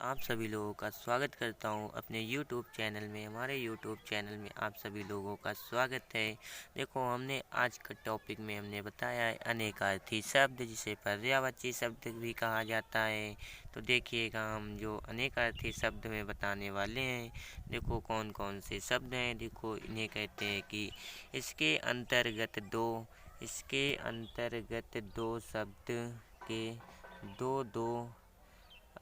आप सभी लोगों का स्वागत करता हूं अपने YouTube चैनल में। हमारे YouTube चैनल में आप सभी लोगों का स्वागत है। देखो, हमने आज का टॉपिक में हमने बताया है अनेकार्थी शब्द, जिसे पर्यायवाची शब्द भी कहा जाता है। तो देखिएगा, हम जो अनेकार्थी शब्द में बताने वाले हैं, देखो कौन कौन से शब्द हैं। देखो, इन्हें कहते हैं कि इसके अंतर्गत दो शब्द के दो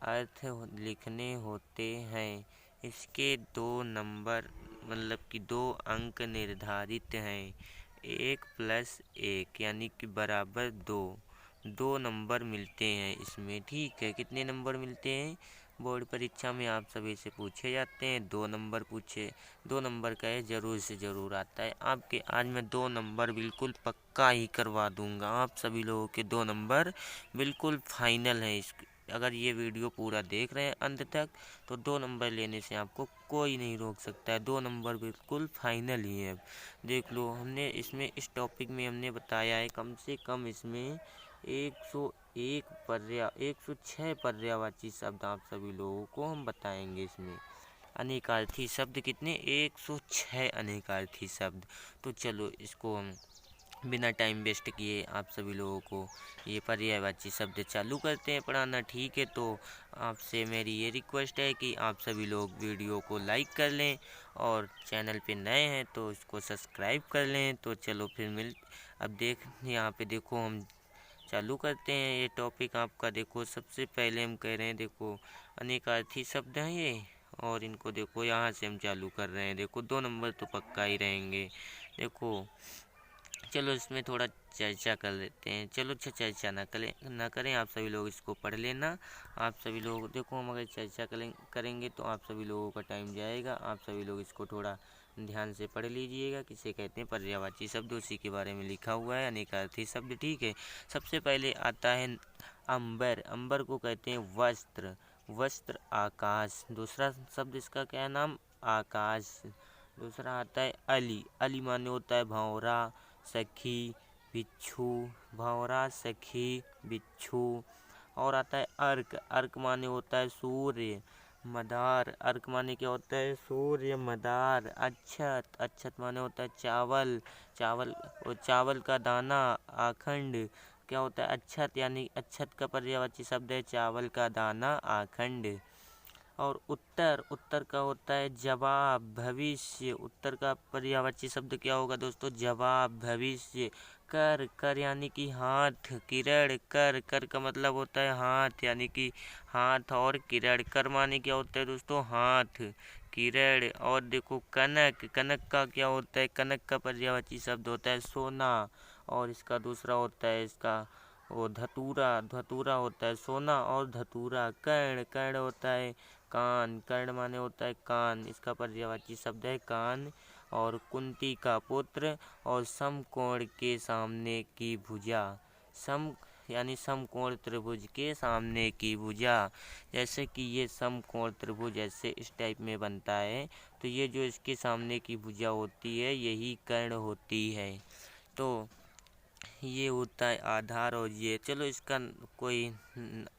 अर्थ लिखने होते हैं। इसके दो नंबर मतलब कि 2 अंक निर्धारित हैं। 1+1 यानी कि बराबर 2 नंबर मिलते हैं इसमें। ठीक है, कितने नंबर मिलते हैं? बोर्ड परीक्षा में आप सभी से पूछे जाते हैं। 2 नंबर पूछे, 2 नंबर का है, ज़रूर से ज़रूर आता है आपके। आज मैं 2 नंबर बिल्कुल पक्का ही करवा दूंगा। आप सभी लोगों के 2 नंबर बिल्कुल फाइनल हैं। अगर ये वीडियो पूरा देख रहे हैं अंत तक, तो 2 नंबर लेने से आपको कोई नहीं रोक सकता है। 2 नंबर बिल्कुल फाइनल ही है। देख लो, हमने इसमें इस टॉपिक में हमने बताया है कम से कम इसमें 106 पर्यायवाची शब्द आप सभी लोगों को हम बताएंगे इसमें। अनेकार्थी शब्द कितने? 106 अनेकार्थी शब्द। तो चलो, इसको हम बिना टाइम वेस्ट किए आप सभी लोगों को ये पर्यायवाची शब्द चालू करते हैं पढ़ाना। ठीक है, तो आपसे मेरी ये रिक्वेस्ट है कि आप सभी लोग वीडियो को लाइक कर लें और चैनल पे नए हैं तो इसको सब्सक्राइब कर लें। तो चलो फिर अब यहाँ पे देखो, हम चालू करते हैं ये टॉपिक आपका। देखो, सबसे पहले हम कह रहे हैं, देखो अनेकार्थी शब्द हैं ये, और इनको देखो यहाँ से हम चालू कर रहे हैं। देखो 2 नंबर तो पक्का ही रहेंगे। देखो, चलो इसमें थोड़ा चर्चा कर लेते हैं। चलो अच्छा, चर्चा ना करें, आप सभी लोग इसको पढ़ लेना। आप सभी लोग देखो, हम अगर चर्चा करेंगे तो आप सभी लोगों का टाइम जाएगा। आप सभी लोग इसको थोड़ा ध्यान से पढ़ लीजिएगा। किसे कहते हैं? पर्यायवाची शब्द, उसी के बारे में लिखा हुआ है अनेकार्थी शब्द। ठीक है, सबसे पहले आता है अंबर। अंबर को कहते हैं वस्त्र। वस्त्र आकाश। दूसरा शब्द इसका क्या है? नाम आकाश। दूसरा आता है अली। अली माने होता है भंवरा, सखी, बिच्छू। भंवरा, सखी, बिच्छू। और आता है अर्क। अर्क माने होता है सूर्य, मदार। अर्क माने क्या होता है? सूर्य, मदार। अक्षत। अक्षत माने होता है चावल। चावल और चावल का दाना, आखंड। क्या होता है? अक्षत, यानी अक्षत का पर्यायवाची शब्द है चावल का दाना, आखंड। और उत्तर। उत्तर का होता है जवाब, भविष्य। उत्तर का पर्यायवाची शब्द क्या होगा दोस्तों? जवाब, भविष्य। कर। कर यानी कि हाथ। किरण। कर। कर का मतलब होता है हाथ, यानी कि हाथ। और किरण, कर माने क्या होता है दोस्तों? हाथ, किरण। और देखो कनक। कनक का क्या होता है? कनक का पर्यायवाची शब्द होता है सोना। और इसका दूसरा होता है इसका वो धतूरा। धतूरा होता है सोना और धतूरा। कर्ण। कर्ण होता है कान। कर्ण माने होता है कान, इसका पर्यायवाची शब्द है कान। और कुंती का पुत्र। और समकोण के सामने की भुजा। सम यानी समकोण त्रिभुज के सामने की भुजा। जैसे कि ये समकोण त्रिभुज ऐसे इस टाइप में बनता है, तो ये जो इसके सामने की भुजा होती है यही कर्ण होती है। तो ये होता है आधार। और ये चलो, इसका कोई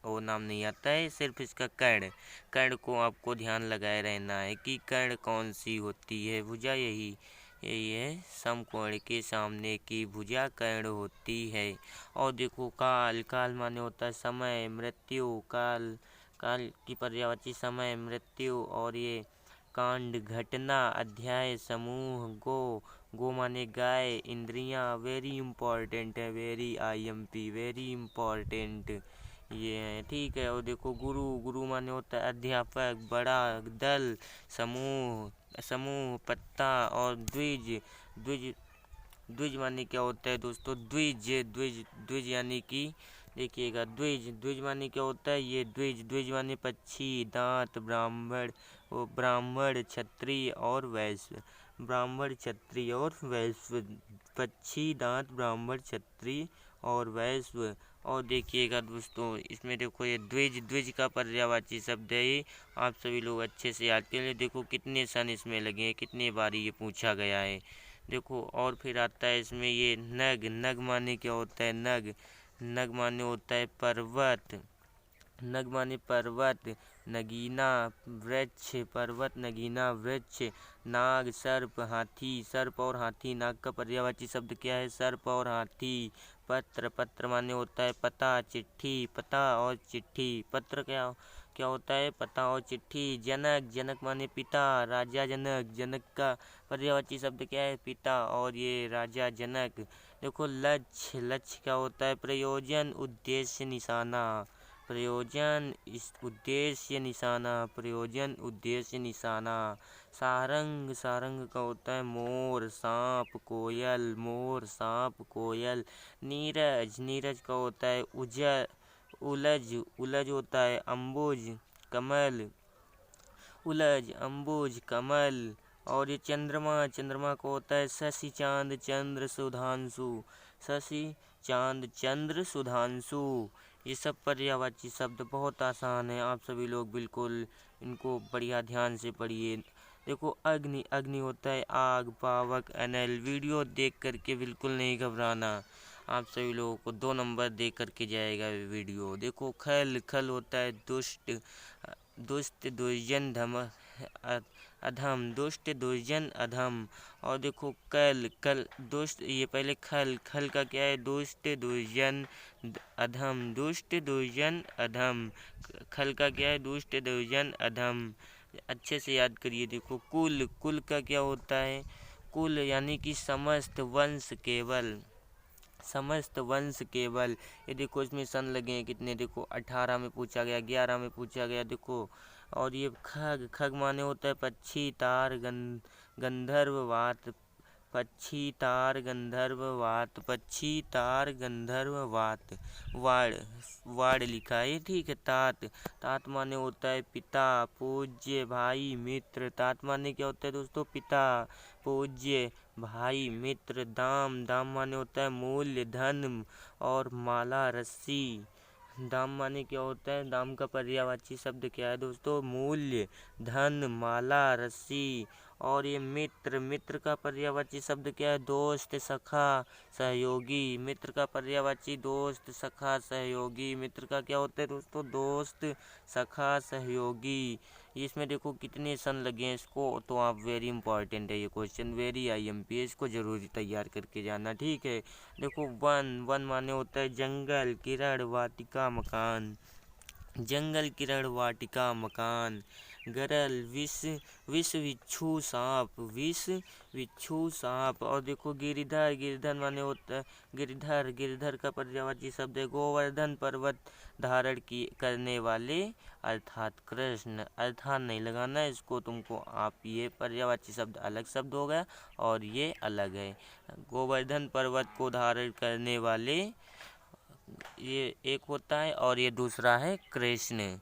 वो नाम नहीं आता है, सिर्फ इसका कर्ण। कर्ण को आपको ध्यान लगाए रहना है कि कर्ण कौन सी होती है। भुजा यही यही है, समकोण के सामने की भुजा कर्ण होती है। और देखो काल। काल माने होता है समय, मृत्यु। काल। काल की पर्यायवाची समय, मृत्यु। और ये कांड, घटना, अध्याय, समूह। गो। गो माने गाय। इंद्रियां। वेरी इम्पोर्टेंट है, वेरी वेरी इम्पोर्टेंट ये है। ठीक है, और देखो गुरु। गुरु माने होता है अध्यापक, बड़ा। दल, समूह। समूह, पत्ता। और द्विज। द्विज द्विज माने क्या होता है दोस्तों? द्विज। द्विज द्विज यानी कि देखिएगा, द्विज। द्विज माने क्या होता है? ये द्विज। द्विज माने पक्षी, दांत, ब्राह्मण। वो ब्राह्मण, क्षत्रिय और वैश्य। ब्राह्मण, क्षत्रिय और वैश्य। पक्षी, दांत, ब्राह्मण, क्षत्रिय और वैश्य। और देखिएगा दोस्तों, इसमें देखो ये द्विज। द्विज का पर्यायवाची शब्द है ये। आप सभी लोग अच्छे से याद कर लें। देखो कितने सन इसमें लगे हैं, कितने बार ये पूछा गया है। देखो, और फिर आता है इसमें ये नग। नग माने क्या होता है? नग। नग माने होता है पर्वत। नग माने पर्वत। नगीना वृक्ष, पर्वत नगीना वृक्ष। नाग सर्प हाथी, सर्प और हाथी, नाग का पर्यायवाची शब्द क्या है? सर्प और हाथी। पत्र, पत्र माने होता है पता, चिट्ठी, पता और चिट्ठी। पत्र क्या क्या होता है? पता और चिट्ठी। जनक, जनक माने पिता, राजा जनक, जनक का पर्यायवाची शब्द क्या है? पिता और ये राजा जनक। देखो लक्ष्य, लक्ष्य क्या होता है? प्रयोजन, उद्देश्य, निशाना। प्रयोजन, उद्देश्य, निशाना। प्रयोजन, उद्देश्य, निशाना। सारंग, सारंग का होता है मोर, सांप, कोयल। मोर, सांप, कोयल। नीरज, नीरज का होता है उलझ, उलझ होता है अम्बुज, कमल। उलझ, अम्बुज, कमल। और ये चंद्रमा, चंद्रमा को होता है शशि, चांद, चंद्र, सुधांशु। शशि, चांद, चंद्र, सुधांशु। ये सब पर्यायवाची शब्द बहुत आसान है, आप सभी लोग बिल्कुल इनको बढ़िया ध्यान से पढ़िए। देखो अग्नि, अग्नि होता है आग, पावक, अनल। वीडियो देख करके बिल्कुल नहीं घबराना, आप सभी लोगों को 2 नंबर दे करके जाएगा वीडियो। देखो खल, खल होता है दुष्ट, दुष्ट, दुर्जन, अधम, दुष्ट, दुर्जन, अधम। और देखो कल, कल दुष्ट, ये पहले खल, खल का क्या है? दुष्ट, दुर्जन, अधम, दुष्ट, दुर्जन, अधम। खल का क्या है? दुष्ट, दुर्जन, अधम। अच्छे से याद करिए। देखो कुल, कुल का क्या होता है? कुल यानी कि समस्त वंश केवल, समस्त वंश केवल। ये देखो इसमें सन लगे हैं कितने, देखो 18 में पूछा गया, 11 में पूछा गया, देखो। और ये खग, खग माने होता है पक्षी, तार, गंधर्व, वात। पक्षी, तार, गंधर्व, वात। पक्षी, तार, गंधर्व, वात। वाड़, वाड़ लिखा है, ठीक है। तात, तात माने होता है पिता, पूज्य, भाई, मित्र। तात माने क्या होता है दोस्तों? पिता, पूज्य, भाई, मित्र। दाम, दाम माने होता है मूल्य, धन और माला, रस्सी। दाम माने क्या होता है? दाम का पर्यायवाची शब्द क्या है दोस्तों? मूल्य, धन, माला, रस्सी। और ये मित्र, मित्र का पर्यायवाची शब्द क्या है? दोस्त, सखा, सहयोगी। मित्र का पर्यायवाची दोस्त, सखा, सहयोगी। मित्र का क्या होता है दोस्तों? दोस्त, सखा, सहयोगी। इसमें देखो कितने सन लगे हैं इसको, तो आप वेरी इंपॉर्टेंट है ये क्वेश्चन, वेरी IMP है, इसको जरूर तैयार करके जाना, ठीक है। देखो वन, वन माने होता है जंगल, किरण, वाटिका, मकान। जंगल, किरण, वाटिका, मकान। गरल, विष, विष, बिच्छू, सांप। विष, बिच्छू, सांप। और देखो गिरिधर, गिरिधर माने होता है गिरधर, गिरधर का पर्यायवाची शब्द है गोवर्धन पर्वत धारण की करने वाले, अर्थात कृष्ण। अर्थात नहीं लगाना है इसको तुमको, आप ये पर्यायवाची शब्द अलग शब्द हो गया और ये अलग है। गोवर्धन पर्वत को धारण करने वाले, ये एक होता है, और ये दूसरा है कृष्ण।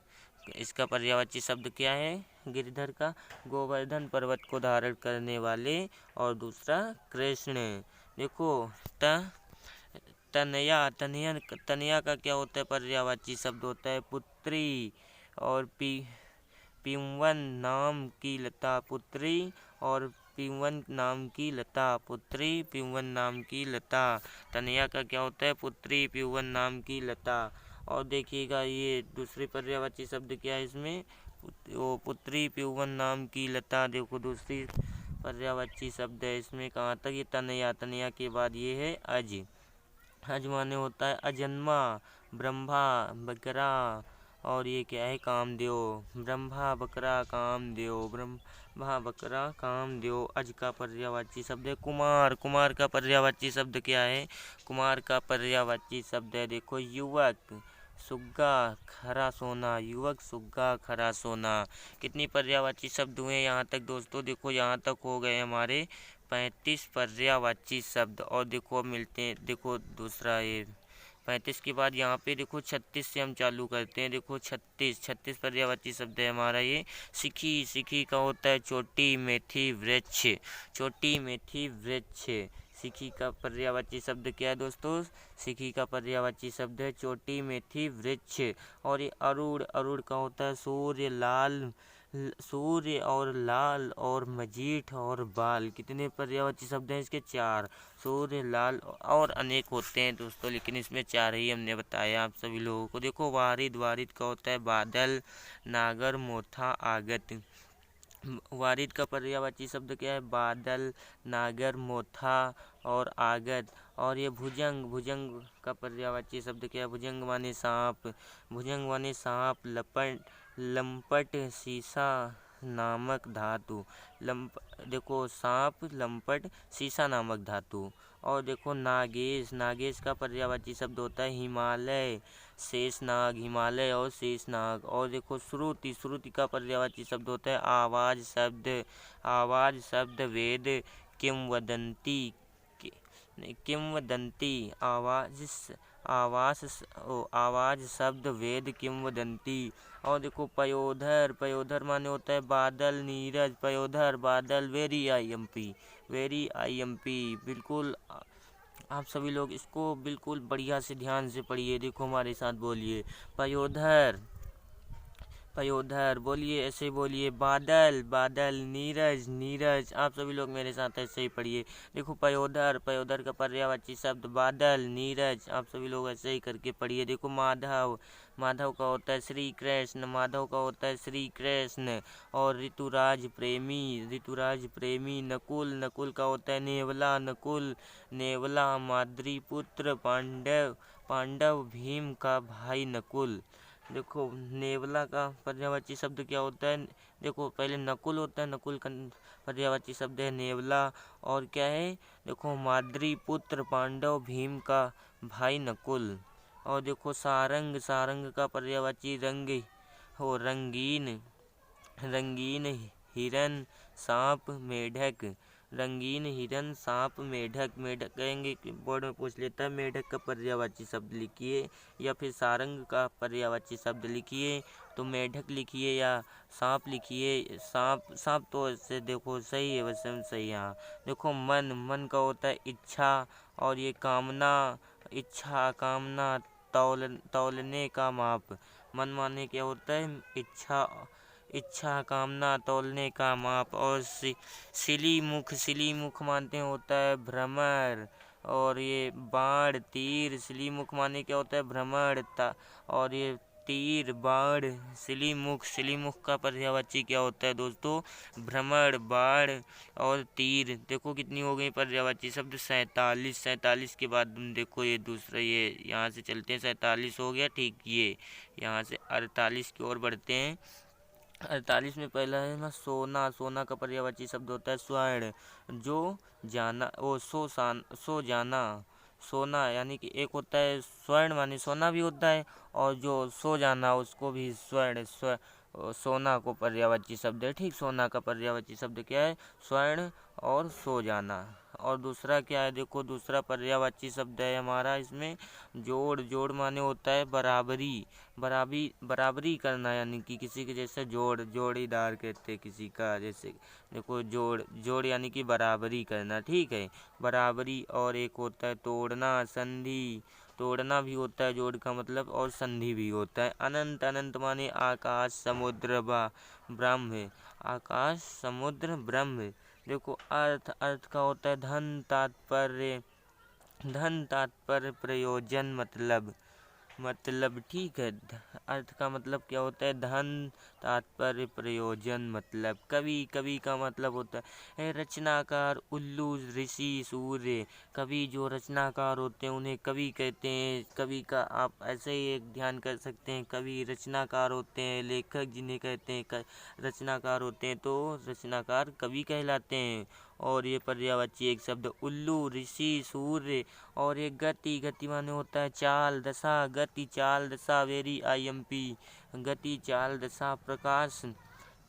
इसका पर्यायवाची शब्द क्या है गिरधर का? गोवर्धन पर्वत को धारण करने वाले, और दूसरा कृष्ण। देखो तनया, तनया, तनया का क्या होता है? पर्यायवाची शब्द होता है पुत्री। और पिंवन, नाम की लता, पुत्री। और पिंवन, नाम की लता। पुत्री, पिंवन, नाम की लता। तनया का क्या होता है? पुत्री, पिंवन, नाम की लता। और देखिएगा ये दूसरे पर्यायवाची शब्द क्या है इसमें? वो पुत्री, पिंवन, नाम की लता। देखो दूसरी पर्यायवाची शब्द है इसमें, कहाँ तक? ये तनया, तनया के बाद ये है अज। अज माने होता है अजन्मा, ब्रह्मा, बकरा। और ये क्या है? कामदेव। ब्रह्मा, बकरा, कामदेव। ब्रह्मा, बकरा, कामदेव। अज का पर्यायवाची शब्द है कुमार। कुमार का पर्यायवाची शब्द क्या है? कुमार का पर्यायवाची शब्द है देखो युवक, सुग्गा, खरा सोना। युवक, सुग्गा, खरा सोना। कितनी पर्यायवाची शब्द हुए यहाँ तक दोस्तों? देखो यहाँ तक हो गए हमारे 35 पर्यायवाची शब्द। और देखो अब मिलते हैं, देखो दूसरा ये 35 के बाद यहाँ पे देखो 36 से हम चालू करते हैं। देखो 36 पर्यायवाची शब्द है हमारा ये। सिखी, सिखी का होता है चोटी, मेथी, वृक्ष। चोटी, मेथी, वृक्ष। सिखी का पर्यायवाची शब्द क्या है दोस्तों? सिखी का पर्यायवाची शब्द है चोटी, मेथी, वृक्ष। और ये अरूढ़, अरूढ़ का होता है सूर्य, लाल, सूर्य और लाल और मजीठ और बाल, कितने पर्यायवाची शब्द हैं इसके? 4। सूर्य, लाल और अनेक होते हैं दोस्तों, लेकिन इसमें 4 ही हमने बताया आप सभी लोगों को। देखो वारिद, वारिद का होता है बादल, नागर, मोथा, आगत। वारिद का पर्यायवाची शब्द क्या है? बादल, नागर, मोथा और आगत। और ये भुजंग, भुजंग का पर्यायवाची शब्द क्या है? भुजंग माने सांप, भुजंग माने सांप, लपट, लंपट, शीशा नामक धातु। देखो सांप, लंपट, शीशा नामक धातु। और देखो नागेश, नागेश का पर्यायवाची शब्द होता है हिमालय, शेषनाग, हिमालय और शेषनाग। और देखो श्रुति, श्रुति का पर्यायवाची शब्द होता है आवाज शब्द, आवाज शब्द, वेद, किंवदंती, किंवदंती, आवाज शब्द, वेद, किंवदंती। और देखो पयोधर, पयोधर माने होता है बादल, नीरज, पयोधर, बादल, वेरी IMP, वेरी IMP। बिल्कुल आप सभी लोग इसको बिल्कुल बढ़िया से ध्यान से पढ़िए। देखो हमारे साथ बोलिए पयोधर, पयोधर, बोलिए ऐसे बोलिए बादल, बादल, नीरज, नीरज। आप सभी लोग मेरे साथ ऐसे ही पढ़िए। देखो पयोधर, पयोधर का पर्यायवाची शब्द बादल, नीरज। आप सभी लोग ऐसे ही करके पढ़िए। देखो माधव, माधव का होता है श्री कृष्ण, माधव का होता है श्री कृष्ण। और ऋतुराज प्रेमी, ऋतुराज प्रेमी। नकुल, नकुल का होता है नेवला, नकुल, नेवला। माद्रीपुत्र, पांडव, पांडव, भीम का भाई नकुल। देखो नेवला का पर्यायवाची शब्द क्या होता है? देखो पहले नकुल होता है, नकुल का पर्यायवाची शब्द है नेवला। और क्या है? देखो माद्री पुत्र पांडव, भीम का भाई नकुल। और देखो सारंग, सारंग का पर्यायवाची रंग हो रंगीन, रंगीन हिरन, सांप, मेढक। रंगीन हिरन, सांप, मेढक। मेढक कहेंगे कि बोर्ड में पूछ लेता है, मेढक का पर्यायवाची शब्द लिखिए, या फिर सारंग का पर्यायवाची शब्द लिखिए। तो मेढक लिखिए या सांप लिखिए। सांप, सांप तो ऐसे देखो सही है, वैसे सही है। हाँ देखो मन, मन का होता है इच्छा। और ये कामना, इच्छा, कामना, तौलने का माप। मन माने क्या होता है? इच्छा, इच्छा, कामना, तौलने का माप। और सिली मुख, सिली मुख मानते होता है भ्रमर। और ये बाण, तीर, सिली मुख माने क्या होता है? भ्रमर। और ये तीर, बाण, सिली मुख, सिली मुख का पर्यायवाची क्या होता है दोस्तों? भ्रमर, बाण और तीर। देखो कितनी हो गई पर्यायवाची शब्द? 47। 47 के बाद देखो ये दूसरा, ये यहाँ से चलते हैं, 47 हो गया ठीक। ये यहाँ से 48 की ओर बढ़ते हैं। 48 में पहला है ना सोना, सोना का पर्यायवाची शब्द होता है स्वर्ण। जो जाना, सो जाना, सोना यानी कि एक होता है स्वर्ण माने सोना भी होता है, और जो सो जाना उसको भी स्वर्ण, सोना को पर्यायवाची शब्द है। ठीक, सोना का पर्यायवाची शब्द क्या है? स्वर्ण और सो जाना। और दूसरा क्या है? देखो दूसरा पर्यायवाची शब्द है हमारा इसमें जोड़, जोड़ माने होता है बराबरी, बराबरी, बराबरी करना, यानी कि किसी के जैसे जोड़, जोड़ीदार कहते हैं किसी का जैसे। देखो जोड़, जोड़ यानी कि बराबरी करना, ठीक है, बराबरी। और एक होता है तोड़ना, संधि, तोड़ना भी होता है जोड़ का मतलब, और संधि भी होता है। अनंत, अनंत माने आकाश, समुद्र, ब्रह्म, आकाश, समुद्र, ब्रह्म। देखो अर्थ, अर्थ का होता है धन, तात्पर्य, धन, तात्पर्य, प्रयोजन, मतलब, मतलब ठीक है। अर्थ का मतलब क्या होता है? धन, तात्पर्य, प्रयोजन, मतलब। कवि, कवि का मतलब होता है रचनाकार, उल्लू, ऋषि, सूर्य। कवि जो रचनाकार होते हैं उन्हें कवि कहते हैं। कवि का आप ऐसे ही एक ध्यान कर सकते हैं, कवि रचनाकार होते हैं, लेखक जिन्हें कहते हैं रचनाकार होते हैं, तो रचनाकार कवि कहलाते हैं। और ये पर्यायवाची एक शब्द उल्लू, ऋषि, सूर्य। और एक गति, गति माने होता है चाल, दशा, गति, चाल, दशा, वेरी IMP, गति, चाल, दशा। प्रकाश,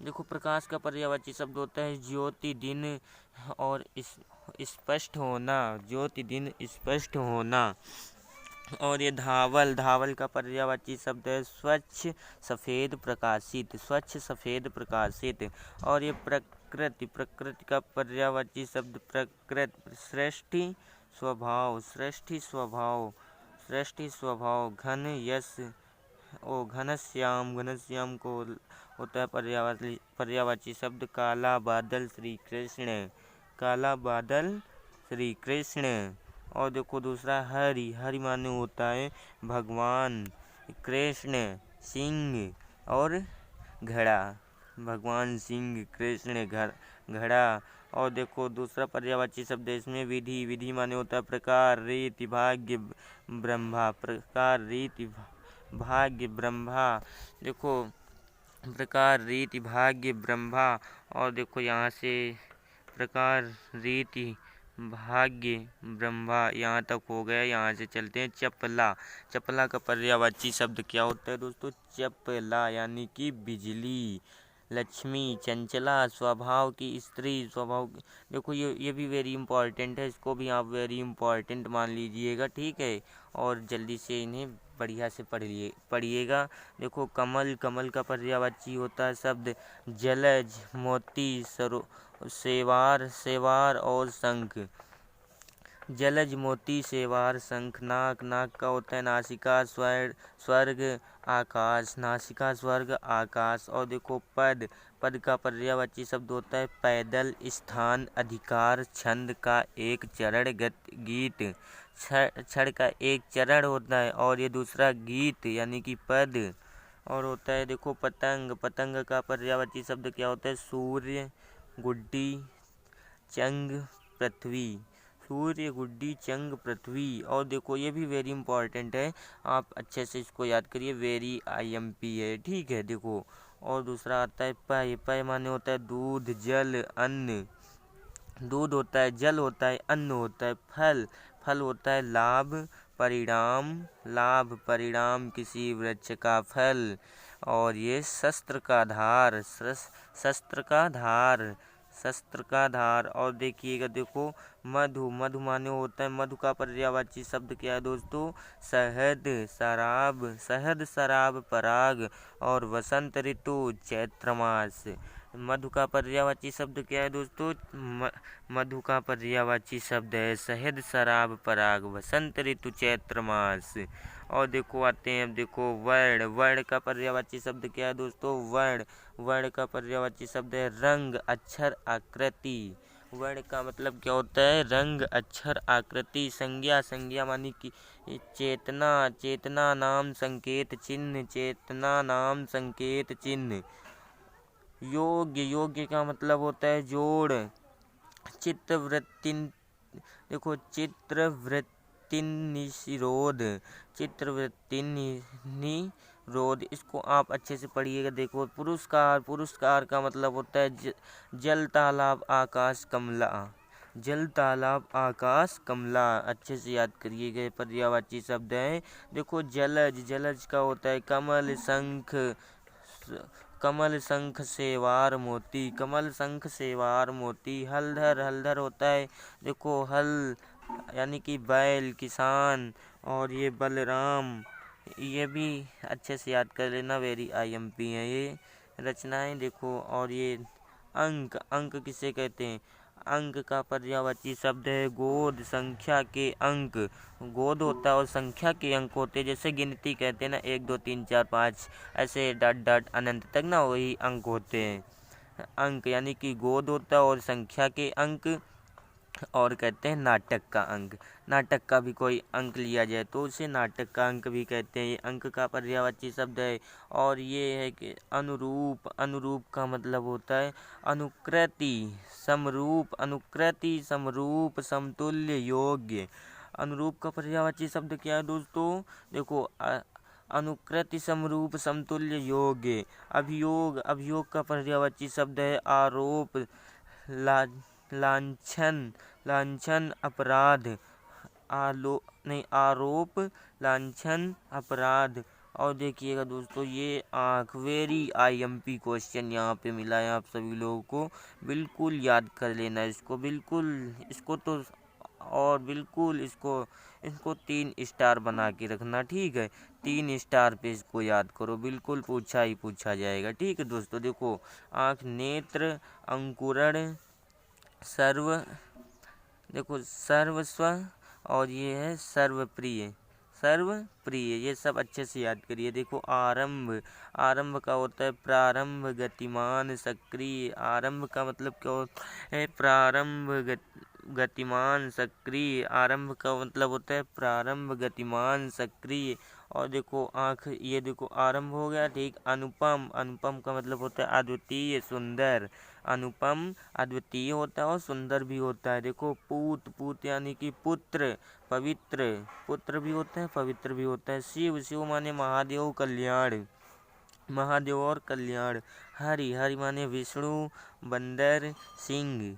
देखो प्रकाश का पर्यायवाची शब्द होता है ज्योति, दिन और स्पष्ट होना, ज्योति, दिन, स्पष्ट होना। और ये धावल, धावल का पर्यायवाची शब्द है स्वच्छ, सफ़ेद, प्रकाशित, स्वच्छ, सफ़ेद, प्रकाशित। और ये प्रकृति, प्रकृति का पर्यायवाची शब्द प्रकृति, सृष्टि, स्वभाव, सृष्टि, स्वभाव, सृष्टि, स्वभाव। घन, यश, घनश्याम, घनश्याम को होता है पर्यायवाची शब्द काला बादल श्री कृष्ण, काला बादल श्री कृष्ण। और देखो दूसरा हरि, हरि माने होता है भगवान, कृष्ण सिंह और घड़ा, भगवान सिंह कृष्ण घड़ा। और देखो दूसरा पर्यायवाची शब्द है इसमें विधि, विधि माने होता है प्रकार रीति भाग्य ब्रह्मा, प्रकार रीति भाग्य ब्रह्मा। देखो प्रकार रीति भाग्य ब्रह्मा। और देखो यहाँ से प्रकार रीति भाग्य ब्रह्मा यहाँ तक हो गया। यहाँ से चलते हैं चपला, चपला का पर्यायवाची शब्द क्या होता है दोस्तों? चपला यानी कि बिजली, लक्ष्मी चंचला स्वभाव की स्त्री, स्वभाव देखो ये भी वेरी इंपॉर्टेंट है, इसको भी आप वेरी इंपॉर्टेंट मान लीजिएगा, ठीक है। और जल्दी से इन्हें बढ़िया से पढ़िएगा। देखो कमल, कमल का पर्यायवाची होता है शब्द जलज, मोती, सेवार, सेवार और शंख, जलज मोती सेवार शंख। नाक, नाक का होता है नासिका, स्वर्ग आकाश, नासिका स्वर्ग आकाश। और देखो पद, पद का पर्यायवाची शब्द होता है पैदल, स्थान, अधिकार, छंद का एक चरण, गीत, क्षण का एक चरण होता है और ये दूसरा गीत यानी कि पद। और होता है देखो पतंग, पतंग का पर्यायवाची शब्द क्या होता है? सूर्य, गुड्डी, चंग, पृथ्वी, सूर्य, गुड्डी, चंग, पृथ्वी। और देखो ये भी वेरी इंपॉर्टेंट है, आप अच्छे से इसको याद करिए, वेरी IMP है, ठीक है। देखो और दूसरा आता है पय, पय माने होता है दूध, जल, अन्न, दूध होता है, जल होता है, अन्न होता है, फल, फल होता है लाभ, परिणाम, लाभ परिणाम किसी वृक्ष का फल। और ये शस्त्र का धार, शस्त्र का धार, शस्त्र का धार। और देखिएगा देखो मधु, मधु माने होता है, मधु का पर्यायवाची शब्द क्या है दोस्तों? शहद, शराब, शहद, शराब, पराग और वसंत ऋतु, चैत्र मास। मधु का पर्यायवाची शब्द क्या है दोस्तों? मधु का पर्यायवाची शब्द है शहद, शराब, पराग, वसंत ऋतु, चैत्र मास। और देखो आते हैं अब देखो वर्ण, वर्ण का पर्यायवाची शब्द क्या है दोस्तों? वर्ण, वर्ण का पर्यायवाची शब्द है रंग, अक्षर, आकृति। वर्ण का मतलब क्या होता है? रंग, अक्षर, आकृति। संज्ञा, संज्ञा मानी कि चेतना, चेतना नाम संकेत चिन्ह, चेतना नाम संकेत चिन्ह। योग्य, योग्य का मतलब होता है जोड़। चित्तवृत्ति, देखो चित्रवृत्ति निरोध, चित्रवृत्ति निरोध, इसको आप अच्छे से पढ़िएगा। देखो पुरस्कार, पुरस्कार का मतलब होता है जल, तालाब, आकाश, कमला, जल, तालाब, आकाश, कमला। अच्छे से याद करिएगा, पर्यायवाची शब्द है। देखो जलज, जलज का होता है कमल, शंख, कमल, शंख, सेवार, मोती, कमल, शंख, सेवार, मोती। हलधर, हलधर होता है देखो हल यानी कि बैल, किसान। और ये बलराम, ये भी अच्छे से याद कर लेना, वेरी IMP है ये रचनाएं। देखो और ये अंक, अंक किसे कहते हैं? अंक का पर्यायवाची शब्द है गोद, संख्या के अंक, गोद होता है और संख्या के अंक होते हैं। जैसे गिनती कहते हैं ना 1 2 3 4 5 ऐसे डॉट डॉट अनंत तक ना, वही अंक होते हैं। अंक यानी कि गोद होता है और संख्या के अंक। और कहते हैं नाटक का अंक, नाटक का भी कोई अंक लिया जाए तो उसे नाटक का अंक भी कहते हैं। ये अंक का पर्यायवाची शब्द है। और ये है कि अनुरूप, अनुरूप का मतलब होता है अनुकृति, समरूप, अनुकृति, समरूप, समतुल्य, योग्य। अनुरूप का पर्यायवाची शब्द क्या है दोस्तों? देखो अनुकृति, समरूप, समतुल्य, योग्य। अभियोग, अभियोग का पर्यायवाची शब्द है आरोप, लांछन, लांछन, अपराध, आरोप, लांछन, अपराध। और देखिएगा दोस्तों ये आँख, वेरी IMP क्वेश्चन यहाँ पे मिला है आप सभी लोगों को, बिल्कुल याद कर लेना इसको, बिल्कुल इसको तो, और बिल्कुल इसको 3 स्टार बना के रखना, ठीक है। 3 स्टार पे इसको याद करो, बिल्कुल पूछा ही पूछा जाएगा, ठीक है दोस्तों। देखो आँख, नेत्र, अंकुरण, सर्व, देखो सर्वस्व, और ये है सर्वप्रिय, सर्व प्रिय, ये सब अच्छे से याद करिए। देखो आरंभ, आरंभ का होता है प्रारंभ, गतिमान, सक्रिय। आरंभ का मतलब क्या होता है? प्रारंभ, गतिमान, सक्रिय। आरंभ का मतलब होता है प्रारंभ, गतिमान, सक्रिय। और देखो आँख, ये देखो आरंभ हो गया, ठीक। अनुपम, अनुपम का मतलब होता है अद्वितीय, सुंदर। अनुपम अद्वितीय होता है और सुंदर भी होता है। देखो पूत, पूत यानी कि पुत्र, पवित्र, पुत्र भी होता है, पवित्र भी होता है। शिव, शिव माने महादेव, कल्याण, महादेव और कल्याण। हरि, हरि माने विष्णु, बंदर, सिंह,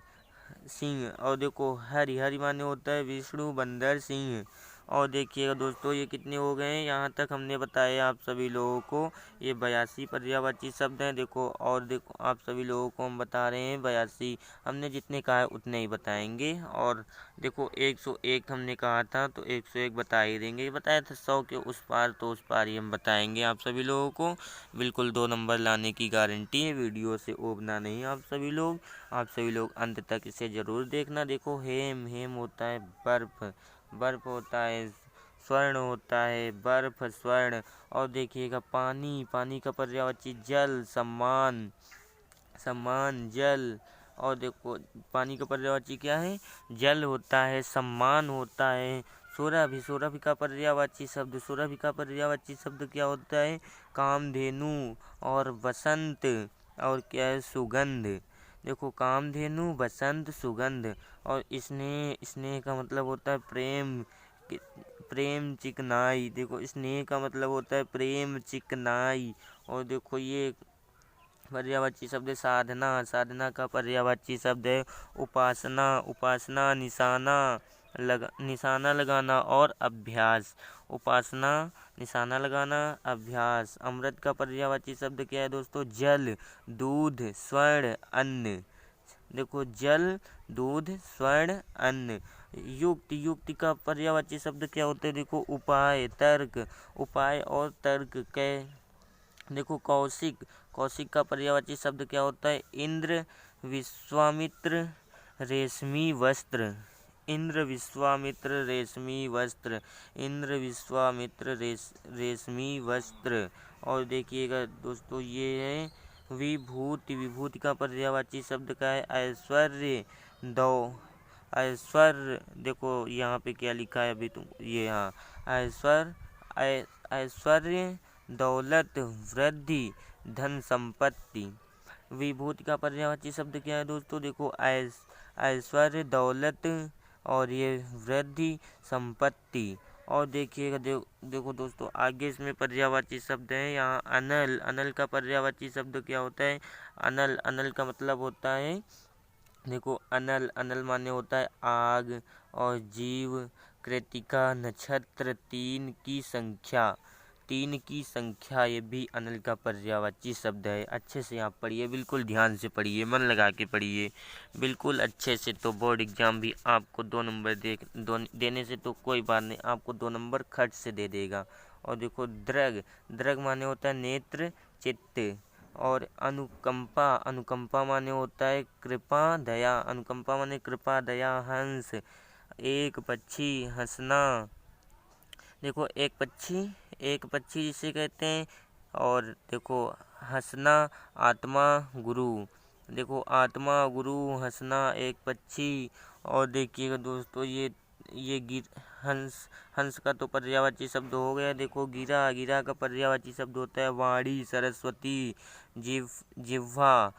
सिंह। और देखो हरि, हरि माने होता है विष्णु, बंदर, सिंह। और देखिएगा दोस्तों ये कितने हो गए हैं, यहाँ तक हमने बताया आप सभी लोगों को। ये 82 पर्यायवाची शब्द हैं। देखो और देखो आप सभी लोगों को हम बता रहे हैं 82, हमने जितने कहा है उतने ही बताएंगे। और देखो 101 हमने कहा था तो 101 बता ही देंगे। बताया था 100 के उस पार तो उस पार ही हम बताएंगे आप सभी लोगों को। बिल्कुल 2 नंबर लाने की गारंटी है, वीडियो से ऊबना नहीं आप सभी लोग। आप सभी लोग अंत तक इसे ज़रूर देखना। देखो हेम, हेम होता है बर्फ, बर्फ होता है। स्वर्ण होता है बर्फ, स्वर्ण। और देखिएगा पानी, पानी का पर्यायवाची जल, सम्मान, सम्मान, जल। और देखो पानी का पर्यायवाची क्या है? जल होता है, सम्मान होता है। सुरभि, सुरभि का पर्यायवाची शब्द, सुरभि का पर्यायवाची शब्द क्या होता है? कामधेनु और बसंत। और क्या है? सुगंध। देखो कामधेनु, बसंत, सुगंध। और स्नेह, स्नेह का मतलब होता है प्रेम, प्रेम, चिकनाई। देखो स्नेह का मतलब होता है प्रेम, चिकनाई। और देखो ये पर्यायवाची शब्द है साधना, साधना का पर्यायवाची शब्द है उपासना, उपासना, निशाना, निशाना लगाना और अभ्यास। उपासना, निशाना लगाना, अभ्यास। अमृत का पर्यायवाची शब्द क्या है दोस्तों? जल, दूध, स्वर्ण, अन्न। देखो जल, दूध, स्वर्ण, अन्न। युक्ति, युक्ति का पर्यायवाची शब्द क्या होता है? देखो उपाय, तर्क, उपाय और तर्क के। देखो कौशिक, कौशिक का पर्यायवाची शब्द क्या होता है? इंद्र, विश्वामित्र, रेशमी वस्त्र। इंद्र, विश्वामित्र, रेशमी वस्त्र। इंद्र, विश्वामित्र, रेशमी वस्त्र। और देखिएगा दोस्तों ये है विभूति, विभूति का पर्यायवाची शब्द का है ऐश्वर्य, दो, ऐश्वर्य। देखो यहाँ पे क्या लिखा है अभी तुम, ये हाँ ऐश्वर्य, ऐश्वर्य, दौलत, वृद्धि, धन संपत्ति। विभूति का पर्यायवाची शब्द क्या है दोस्तों? देखो ऐश्वर्य, दौलत और ये वृद्धि, संपत्ति। और देखिएगा देखो दोस्तों आगे इसमें पर्यायवाची शब्द है यहाँ अनल, अनल का पर्यायवाची शब्द क्या होता है? अनल, अनल का मतलब होता है, देखो अनल, अनल माने होता है आग और जीव, कृतिका, नक्षत्र, 3 की संख्या, 3 की संख्या। ये भी अनल का पर्यायवाची शब्द है। अच्छे से आप पढ़िए, बिल्कुल ध्यान से पढ़िए, मन लगा के पढ़िए बिल्कुल अच्छे से। तो बोर्ड एग्जाम भी आपको 2 नंबर देने से तो कोई बात नहीं, आपको 2 नंबर खट से दे देगा। और देखो दृग, दृग माने होता है नेत्र, चित्त। और अनुकंपा, अनुकंपा माने होता है कृपा, दया। अनुकंपा माने कृपा, दया। हंस, एक पक्षी, हंसना। देखो एक पक्षी, एक पक्षी जिसे कहते हैं। और देखो हंसना, आत्मा, गुरु। देखो आत्मा, गुरु, हंसना, एक पक्षी। और देखिएगा दोस्तों ये हंस, हंस का तो पर्यायवाची शब्द हो गया। देखो गिरा, गिरा का पर्यायवाची शब्द होता है वाणी, सरस्वती, जिह्वा,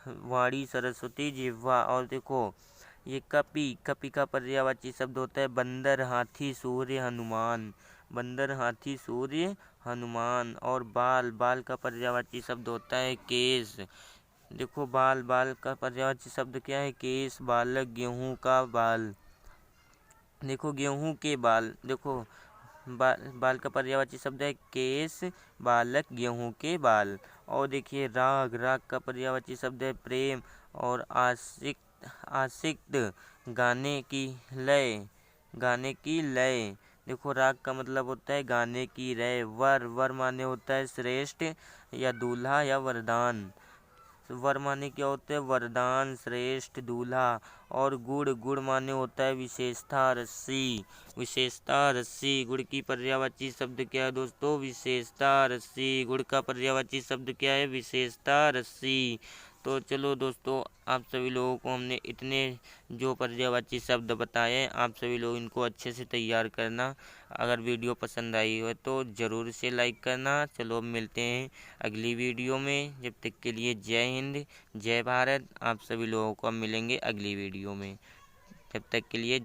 वाणी, सरस्वती, जिह्वा। और देखो ये कपि, कपि का पर्यायवाची शब्द होता है बंदर, हाथी, सूर्य, हनुमान। बंदर, हाथी, सूर्य, हनुमान। और बाल, बाल का पर्यायवाची शब्द होता है केश। देखो बाल, बाल का पर्यायवाची शब्द क्या है? केश, बालक, गेहूं का बाल। देखो गेहूं के बाल। देखो बाल का पर्यायवाची शब्द है केश, बालक, गेहूं के बाल। और देखिए राग, राग का पर्यायवाची शब्द है प्रेम और आशिक्त, गाने की लय, गाने की लय। देखो राग का मतलब होता है गाने की लय। वर, वर माने होता है श्रेष्ठ या दूल्हा या वरदान। वर माने क्या होता है? वरदान, श्रेष्ठ, दूल्हा। और गुड़, गुड़ माने होता है विशेषता, रस्सी। विशेषता, रस्सी। गुड़ की पर्यायवाची शब्द क्या है दोस्तों? विशेषता, रस्सी। गुड़ का पर्यायवाची शब्द क्या है? विशेषता, रस्सी। तो चलो दोस्तों, आप सभी लोगों को हमने इतने जो पर्यायवाची शब्द बताए हैं, आप सभी लोग इनको अच्छे से तैयार करना। अगर वीडियो पसंद आई हो तो ज़रूर से लाइक करना। चलो अब मिलते हैं अगली वीडियो में। जब तक के लिए जय हिंद, जय भारत। आप सभी लोगों को अब मिलेंगे अगली वीडियो में। तब तक के लिए